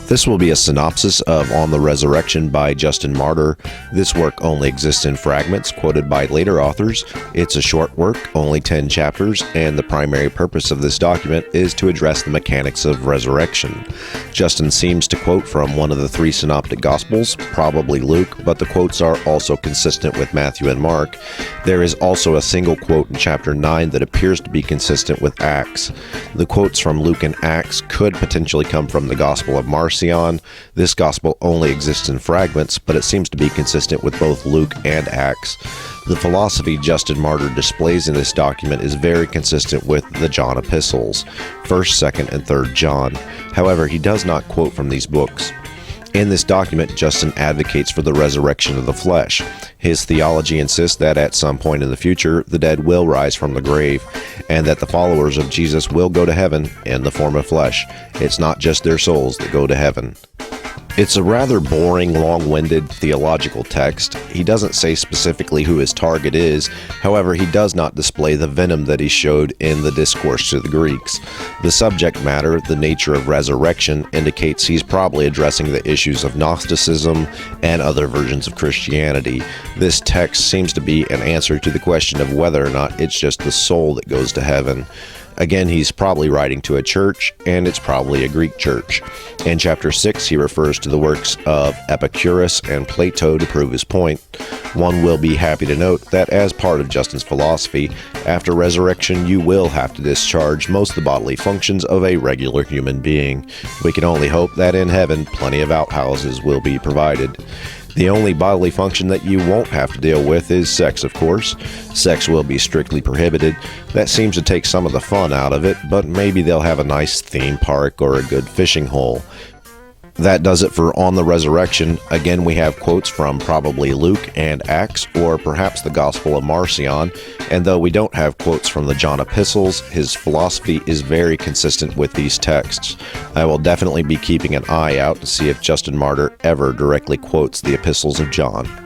This will be a synopsis of On the Resurrection by Justin Martyr. This work only exists in fragments quoted by later authors. It's a short work, only 10 chapters, and the primary purpose of this document is to address the mechanics of resurrection. Justin seems to quote from one of the three synoptic Gospels, probably Luke, but the quotes are also consistent with Matthew and Mark. There is also a single quote in chapter 9 that appears to be consistent with Acts. The quotes from Luke and Acts could potentially come from the Gospel of Martyr. This gospel only exists in fragments, but it seems to be consistent with both Luke and Acts. The philosophy Justin Martyr displays in this document is very consistent with the John epistles, 1st, 2nd, and 3rd John. However, he does not quote from these books. In this document, Justin advocates for the resurrection of the flesh. His theology insists that at some point in the future, the dead will rise from the grave, and that the followers of Jesus will go to heaven in the form of flesh. It's not just their souls that go to heaven. It's a rather boring, long-winded theological text. He doesn't say specifically who his target is. However, he does not display the venom that he showed in the discourse to the Greeks. The subject matter, the nature of resurrection, indicates he's probably addressing the issues of Gnosticism and other versions of Christianity. This text seems to be an answer to the question of whether or not it's just the soul that goes to heaven. Again, he's probably writing to a church, and it's probably a Greek church. In chapter 6, he refers to the works of Epicurus and Plato to prove his point. One will be happy to note that as part of Justin's philosophy, after resurrection you will have to discharge most of the bodily functions of a regular human being. We can only hope that in heaven plenty of outhouses will be provided. The only bodily function that you won't have to deal with is sex, of course. Sex will be strictly prohibited. That seems to take some of the fun out of it, but maybe they'll have a nice theme park or a good fishing hole. That does it for On the Resurrection. Again, we have quotes from probably Luke and Acts, or perhaps the Gospel of Marcion, and though we don't have quotes from the John epistles, his philosophy is very consistent with these texts. I will definitely be keeping an eye out to see if Justin Martyr ever directly quotes the epistles of John.